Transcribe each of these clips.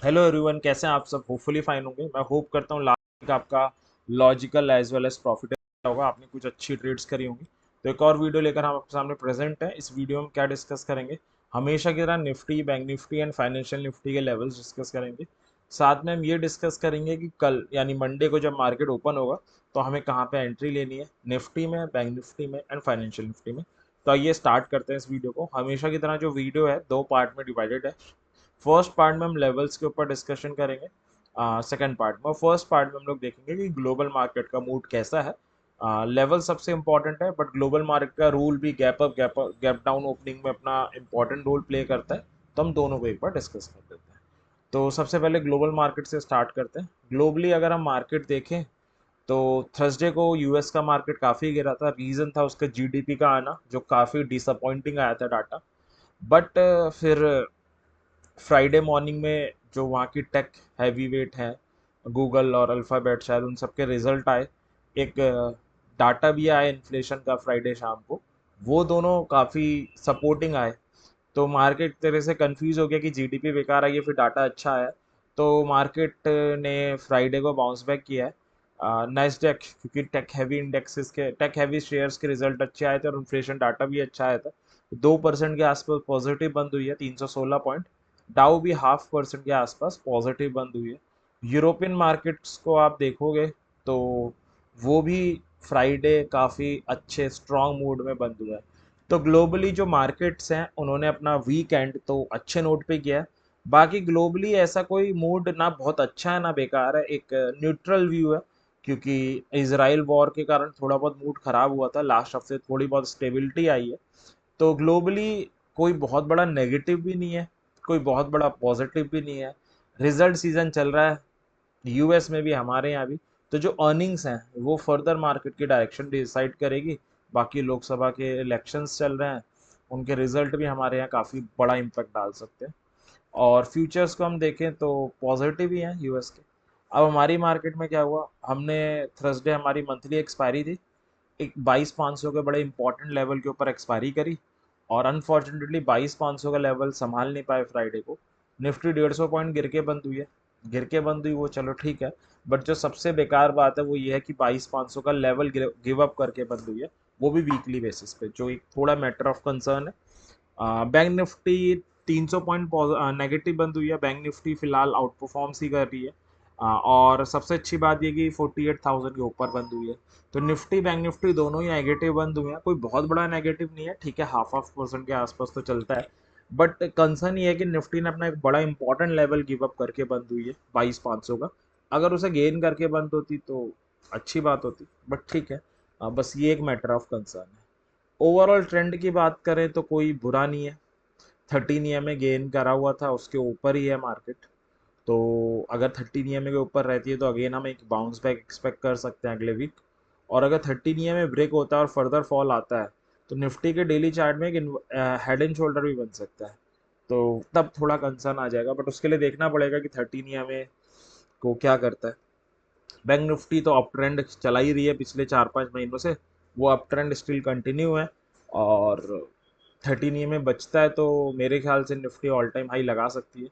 Hello everyone, कैसे हैं आप सब। होपफुली फाइन होंगे। मैं होप करता हूँ लास्ट वीक आपका logical as well as profitable होगा, आपने कुछ अच्छी ट्रेड्स करी होंगी। तो एक और वीडियो लेकर हम आपके सामने प्रेजेंट है। इस वीडियो में क्या डिस्कस करेंगे, हमेशा की तरह Nifty, bank Nifty and financial Nifty के लेवल्स डिस्कस करेंगे। साथ में हम ये डिस्कस करेंगे कि कल यानी मंडे को जब मार्केट ओपन होगा तो हमें कहाँ पे एंट्री लेनी है, निफ्टी में, बैंक निफ्टी में एंड फाइनेंशियल निफ्टी में। तो आइए स्टार्ट करते हैं इस वीडियो को। हमेशा की तरह जो वीडियो है दो पार्ट में डिवाइडेड है। फर्स्ट पार्ट में हम लेवल्स के ऊपर डिस्कशन करेंगे। सेकंड पार्ट में, फर्स्ट पार्ट में हम लोग देखेंगे कि ग्लोबल मार्केट का मूड कैसा है। लेवल सबसे इंपॉर्टेंट है, बट ग्लोबल मार्केट का रूल भी gap up gap down opening में अपना इंपॉर्टेंट रोल प्ले करता है। तो हम दोनों को एक बार डिस्कस कर लेते हैं। तो सबसे पहले ग्लोबल मार्केट से स्टार्ट करते हैं। ग्लोबली अगर हम मार्केट देखें तो थर्सडे को यूएस का मार्केट काफ़ी गिरा था। रीज़न था उसका जीडीपी का आना, जो काफ़ी डिसअपॉइंटिंग आया था डाटा। बट फिर फ्राइडे मॉर्निंग में जो वहाँ की टेक हैवी वेट है, गूगल और अल्फ़ाबेट, शायद उन सबके रिजल्ट आए। एक डाटा भी आया इन्फ्लेशन का फ्राइडे शाम को। वो दोनों काफ़ी सपोर्टिंग आए। तो मार्केट एक तरह से कंफ्यूज हो गया कि जीडीपी बेकार आई है, फिर डाटा अच्छा आया। तो मार्केट ने फ्राइडे को बाउंस बैक किया है। नाइस्डेक, क्योंकि टेक हैवी शेयर्स के रिजल्ट अच्छे आए थे और इन्फ्लेशन डाटा भी अच्छा आया था, 2% के आसपास पॉजिटिव बंद हुई है, 316 पॉइंट। डाउ भी 0.5% के आसपास पॉजिटिव बंद हुई है। यूरोपियन मार्केट्स को आप देखोगे तो वो भी फ्राइडे काफ़ी अच्छे स्ट्रॉन्ग मूड में बंद हुआ है। तो ग्लोबली जो मार्केट्स हैं उन्होंने अपना वीकेंड तो अच्छे नोट पे किया है। बाकी ग्लोबली ऐसा कोई मूड ना बहुत अच्छा है ना बेकार है, एक न्यूट्रल व्यू है। क्योंकि इसराइल वॉर के कारण थोड़ा बहुत मूड खराब हुआ था, लास्ट हफ्ते थोड़ी बहुत स्टेबिलिटी आई है। तो ग्लोबली कोई बहुत बड़ा नेगेटिव भी नहीं है, कोई बहुत बड़ा पॉजिटिव भी नहीं है। रिजल्ट सीजन चल रहा है यूएस में भी, हमारे यहाँ भी। तो जो अर्निंग्स हैं वो फर्दर मार्केट की डायरेक्शन डिसाइड करेगी। बाकी लोकसभा के इलेक्शंस चल रहे हैं, उनके रिजल्ट भी हमारे यहाँ काफ़ी बड़ा इम्पैक्ट डाल सकते हैं। और फ्यूचर्स को हम देखें तो पॉजिटिव ही हैं यूएस के। अब हमारी मार्केट में क्या हुआ, हमने थर्सडे हमारी मंथली एक्सपायरी थी, एक 22,500 के बड़े इंपॉर्टेंट लेवल के ऊपर एक्सपायरी करी। और अनफॉर्चुनेटली 22,500 का लेवल संभाल नहीं पाए फ्राइडे को। निफ्टी 150 पॉइंट गिर के बंद हुई है। गिर के बंद हुई वो चलो ठीक है, बट जो सबसे बेकार बात है वो ये है कि 22,500 का लेवल गिव अप करके बंद हुई है, वो भी वीकली बेसिस पे, जो एक थोड़ा मैटर ऑफ कंसर्न है। बैंक निफ्टी 300 पॉइंट नेगेटिव बंद हुई है। बैंक निफ्टी फिलहाल आउट परफॉर्म्स ही कर रही है। और सबसे अच्छी बात ये कि 48,000 के ऊपर बंद हुई है। तो निफ्टी बैंक निफ्टी दोनों ही नेगेटिव बंद हुए हैं। कोई बहुत बड़ा नेगेटिव नहीं है, ठीक है, हाफ परसेंट के आसपास तो चलता है। बट कंसर्न ये है कि निफ्टी ने अपना एक बड़ा इंपॉर्टेंट लेवल गिव अप करके बंद हुई है 22,500 का। अगर उसे गेन करके बंद होती तो अच्छी बात होती, बट ठीक है। बस ये एक मैटर ऑफ कंसर्न है। ओवरऑल ट्रेंड की बात करें तो कोई बुरा नहीं है। 13 ईएमए गेन करा हुआ था, उसके ऊपर ही है मार्केट। तो अगर 13 ईएमए के ऊपर रहती है तो अगेन हम एक बाउंस बैक एक्सपेक्ट कर सकते हैं अगले वीक। और अगर 13 ईएमए ब्रेक होता है और फर्दर फॉल आता है तो निफ्टी के डेली चार्ट में एक हेड एंड शोल्डर भी बन सकता है। तो तब थोड़ा कंसर्न आ जाएगा, बट उसके लिए देखना पड़ेगा कि 13 ईएमए को क्या करता है। बैंक निफ्टी तो अप ट्रेंड चला ही रही है पिछले 4-5 महीनों से, वो अप ट्रेंड स्टिल कंटिन्यू है। और 13 में बचता है तो मेरे ख्याल से निफ्टी ऑल टाइम हाई लगा सकती है।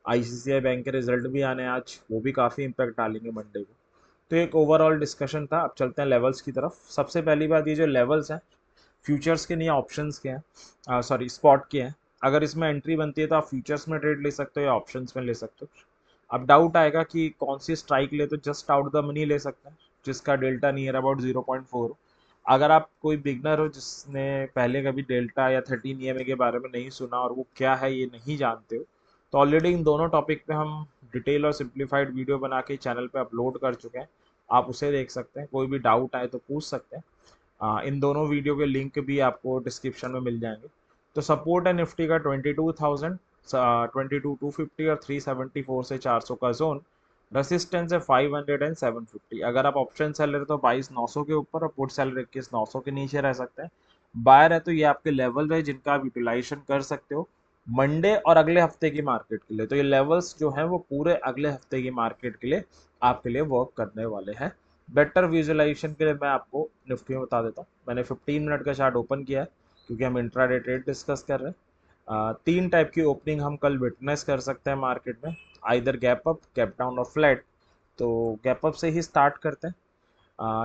आईसीसीआई बैंक के रिजल्ट भी आने हैं आज, वो भी काफ़ी इम्पैक्ट डालेंगे मंडे को। तो एक ओवरऑल डिस्कशन था। अब चलते हैं लेवल्स की तरफ। सबसे पहली बात, ये जो लेवल्स हैं फ्यूचर्स के नहीं, ऑप्शंस के हैं, सॉरी स्पॉट के हैं। अगर इसमें एंट्री बनती है तो आप फ्यूचर्स में ट्रेड ले सकते हो या ऑप्शंस में ले सकते हो। अब डाउट आएगा कि कौन सी स्ट्राइक ले, तो जस्ट आउट द मनी ले सकते हैं जिसका डेल्टा नियर अबाउट 0.4। अगर आप कोई बिगनर हो जिसने पहले कभी डेल्टा या 13 ईएमए के बारे में नहीं सुना और वो क्या है ये नहीं जानते हो, तो ऑलरेडी इन दोनों टॉपिक पे हम डिटेल और सिंप्लीफाइड वीडियो बना के चैनल पे अपलोड कर चुके हैं। आप उसे देख सकते हैं, कोई भी डाउट आए तो पूछ सकते हैं। इन दोनों वीडियो के लिंक भी आपको डिस्क्रिप्शन में मिल जाएंगे। तो सपोर्ट है निफ्टी का 22,000, 22,250 और 374 से 400 का जोन। रेसिस्टेंस है 500 एंड 750। अगर आप ऑप्शन सेल रहे हो तो 22,900 के ऊपर और पुट सेल रहे 21,900 के नीचे रह सकते हैं। बायर है तो ये आपके लेवल रहे जिनका आप यूटिलाइजेशन कर सकते हो मंडे और अगले हफ्ते की मार्केट के लिए। तो ये लेवल्स जो हैं वो पूरे अगले हफ्ते की मार्केट के लिए आपके लिए वर्क करने वाले हैं। बेटर विजुअलाइजेशन के लिए मैं आपको निफ्टी में बता देता हूँ। मैंने 15 मिनट का चार्ट ओपन किया है क्योंकि हम इंट्राडे ट्रेड डिस्कस कर रहे हैं। तीन टाइप की ओपनिंग हम कल विटनेस कर सकते हैं मार्केट में, either gap up, gap down और फ्लैट। तो गैप अप से ही स्टार्ट करते हैं।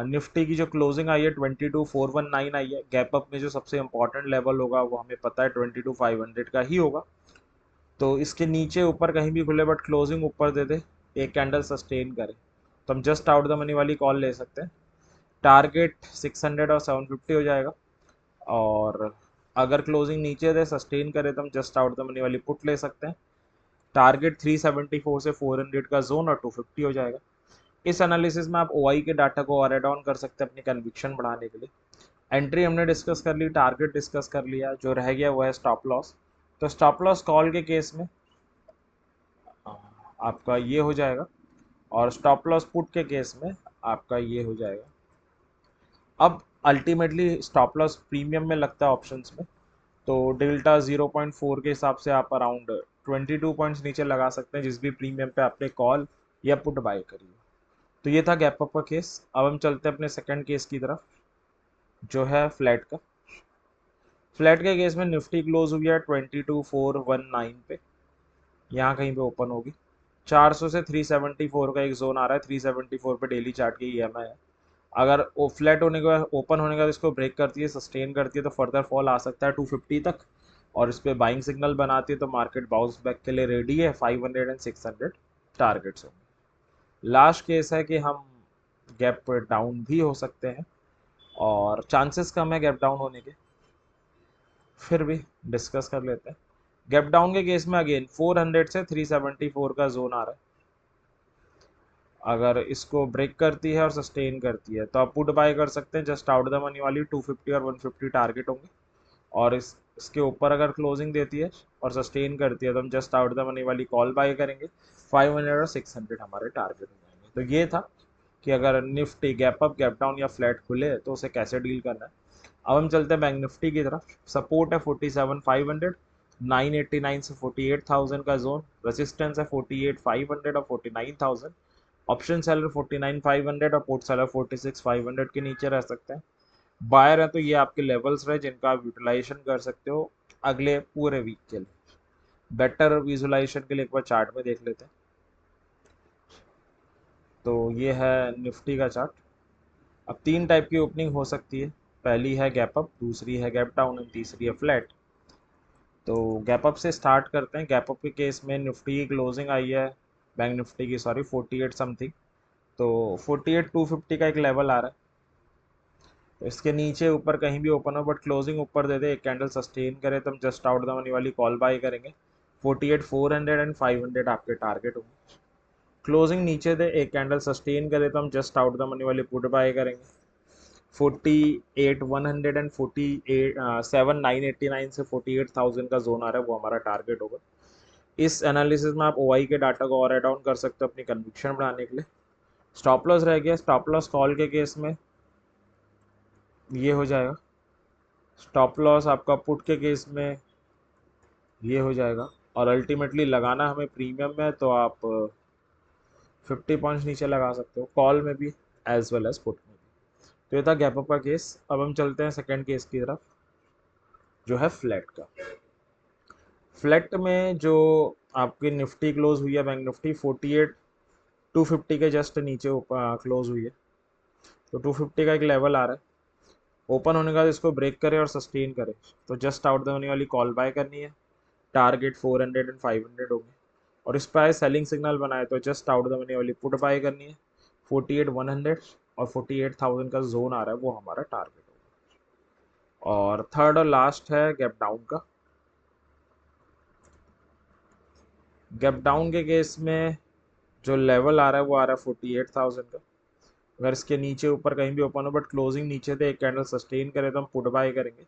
निफ्टी की जो क्लोजिंग आई है 22,419 आई है। गैप अप में जो सबसे इंपॉर्टेंट लेवल होगा वो हमें पता है 22,500 का ही होगा। तो इसके नीचे ऊपर कहीं भी खुले बट क्लोजिंग ऊपर दे दे, एक कैंडल सस्टेन करे, तो हम जस्ट आउट द मनी वाली कॉल ले सकते हैं। टारगेट 600 और 750 हो जाएगा। और अगर क्लोजिंग नीचे दे, सस्टेन करे, तो हम जस्ट आउट द मनी वाली पुट ले सकते हैं। टारगेट 374 से 400 का जोन और 250 हो जाएगा। इस एनालिसिस में आप ओआई के डाटा को और एड ऑन कर सकते हैं अपनी कन्विक्शन बढ़ाने के लिए। एंट्री हमने डिस्कस कर ली, टारगेट डिस्कस कर लिया, जो रह गया वो है स्टॉप लॉस। तो स्टॉप लॉस कॉल के केस में आपका ये हो जाएगा, और स्टॉप लॉस पुट के केस में आपका ये हो जाएगा। अब अल्टीमेटली स्टॉप लॉस प्रीमियम में लगता है ऑप्शंस में, तो डेल्टा 0.4 के हिसाब से आप अराउंड 22 पॉइंट्स नीचे लगा सकते हैं जिस भी प्रीमियम पे आपने कॉल या पुट बाय करी हो। तो ये था गैप अप का केस। अब हम चलते हैं अपने सेकंड केस की तरफ, जो है फ्लैट का। फ्लैट के केस में निफ्टी क्लोज हुई है 22,419 पे, यहाँ कहीं पे ओपन होगी। 400 से 374 का एक जोन आ रहा है, 374 पे डेली चार्ट की ईएमआई है। अगर वो फ्लैट होने के बाद, ओपन होने के बाद इसको ब्रेक करती है, सस्टेन करती है, तो फर्दर फॉल आ सकता है 250 तक, और इस पर बाइंग सिग्नल बनाती है, तो मार्केट बाउंस बैक के लिए रेडी है। 500 एंड 600 टारगेट्स होंगे। लास्ट केस है कि हम गैप डाउन भी हो सकते हैं, और चांसेस कम है गैप डाउन होने के, फिर भी डिस्कस कर लेते हैं। गैप डाउन के केस में अगेन 400 से 374 का जोन आ रहा है। अगर इसको ब्रेक करती है और सस्टेन करती है तो आप पुट बाय कर सकते हैं, जस्ट आउट द मनी वाली 250 और 150 टारगेट होंगे। और इसके ऊपर अगर क्लोजिंग देती है और सस्टेन करती है तो हम जस्ट आउट द मनी वाली कॉल बाय करेंगे। 500 और 600 हमारे टारगेट हो जाएंगे। तो ये था कि अगर Nifty gap up, gap down या फ्लैट खुले तो उसे कैसे डील करना है। अब हम चलते हैं बैंक निफ्टी की तरफ। सपोर्ट है 47,500, 989 से 48,000 का जोन, रेसिस्टेंस है 48,500 और 49,000। ऑप्शन सेलर 49,500 और पोर्ट सेलर 46,500 के नीचे रह सकते हैं। बायर है तो ये आपके लेवल्स रहे जिनका आप यूटिलाइजेशन कर सकते हो अगले पूरे वीक के लिए। बेटर विजुलाइजेशन के लिए एक बार चार्ट में देख लेते हैं। तो ये है निफ्टी का चार्ट। अब तीन टाइप की ओपनिंग हो सकती है, पहली है गैप अप, दूसरी है गैप डाउन एंड तीसरी है फ्लैट। तो गैप अप से स्टार्ट करते हैं। गैप अप के केस में निफ्टी की क्लोजिंग आई है, बैंक निफ्टी की सॉरी, 48 समथिंग। तो 48,250 का एक लेवल आ रहा है। तो इसके नीचे ऊपर कहीं भी ओपन हो बट क्लोजिंग ऊपर दे दे, एक कैंडल सस्टेन करे, तो हम जस्ट आउट द मनी वाली कॉल बाय करेंगे। 48,400 एंड 500 आपके टारगेट होंगे। क्लोजिंग नीचे दे, एक कैंडल सस्टेन करे, तो हम जस्ट आउट द मनी वाली पुट बाय करेंगे। 48,100 एंड 7,989 से 48,000 का जोन आ रहा है, वो हमारा टारगेट होगा। इस एनालिसिस में आप ओआई के डाटा को और एड ऑन कर सकते हो अपनी कन्विक्शन बढ़ाने के लिए। स्टॉप लॉस रह गया। स्टॉप लॉस कॉल के केस में ये हो जाएगा, स्टॉप लॉस आपका पुट के केस में ये हो जाएगा, और अल्टीमेटली लगाना हमें प्रीमियम में, तो आप 50 पॉइंट्स नीचे लगा सकते हो कॉल में भी एज वेल एज पुट में भी। तो ये था गैप अप का केस। अब हम चलते हैं सेकेंड केस की तरफ, जो है फ्लैट का। फ्लैट में जो आपकी निफ्टी क्लोज हुई है, बैंक निफ्टी 48,250 के जस्ट नीचे क्लोज हुई है। तो 250 का एक लेवल आ रहा है, ओपन होने के बाद इसको ब्रेक करे और सस्टेन करे, तो जस्ट आउट द मनी वाली कॉल बाय करनी है। टारगेट 400 एंड 500 होंगे, और इस पर सेलिंग सिग्नल बनाए तो जस्ट आउट द मनी वाली पुट बाय करनी है। 48,100 और 48,000 का जोन आ रहा है, वो हमारा टारगेट होगा। और थर्ड और लास्ट है गैप डाउन का। गैप डाउन के केस में जो लेवल आ रहा है वो आ रहा है 48,000 का। अगर इसके नीचे ऊपर कहीं भी ओपन हो बट क्लोजिंग नीचे थे, एक कैंडल सस्टेन करे, तो हम पुट बाय करेंगे।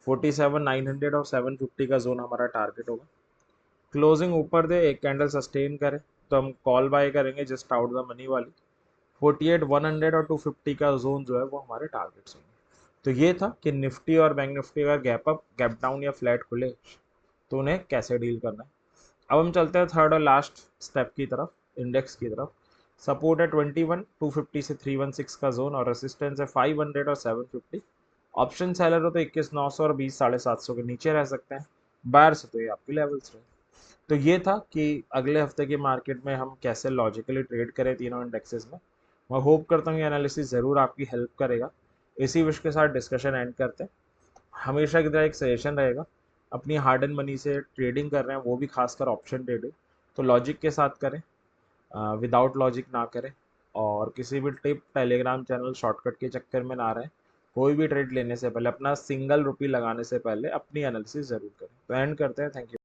47,900 और 750 का जोन हमारा टारगेट होगा। क्लोजिंग ऊपर दे, एक कैंडल सस्टेन करे, तो हम कॉल बाय करेंगे जस्ट आउट द मनी वाली। 48,100 और 250 का जोन जो है वो हमारे टारगेट्स होंगे। तो ये था कि निफ्टी और बैंक निफ्टी का गैप अप, गैप डाउन या फ्लैट खुले तो उन्हें कैसे डील करना है। अब हम चलते हैं थर्ड और लास्ट स्टेप की तरफ, इंडेक्स की तरफ। सपोर्ट है 21,250 से 316 का जोन, और रेसिस्टेंस है 500 और 750। ऑप्शन सेलर हो तो 21,900 और 20,750 के नीचे रह सकते हैं। बायर से तो ये आपके लेवल्स रहे। तो ये था कि अगले हफ्ते के मार्केट में हम कैसे लॉजिकली ट्रेड करें तीनों इंडेक्सेस में। मैं होप करता हूँ ये एनालिसिस ज़रूर आपकी हेल्प करेगा। इसी विश के साथ डिस्कशन एंड करते हैं। हमेशा की तरह एक सजेशन रहेगा, अपनी हार्ड एंड मनी से ट्रेडिंग कर रहे हैं वो भी खासकर ऑप्शन ट्रेडिंग, तो लॉजिक के साथ करें, विदाउट लॉजिक ना करें। और किसी भी टिप टेलीग्राम चैनल शॉर्टकट के चक्कर में ना रहें। कोई भी ट्रेड लेने से पहले, अपना सिंगल रुपी लगाने से पहले अपनी एनालिसिस ज़रूर करें। तो एंड करते हैं। Thank you.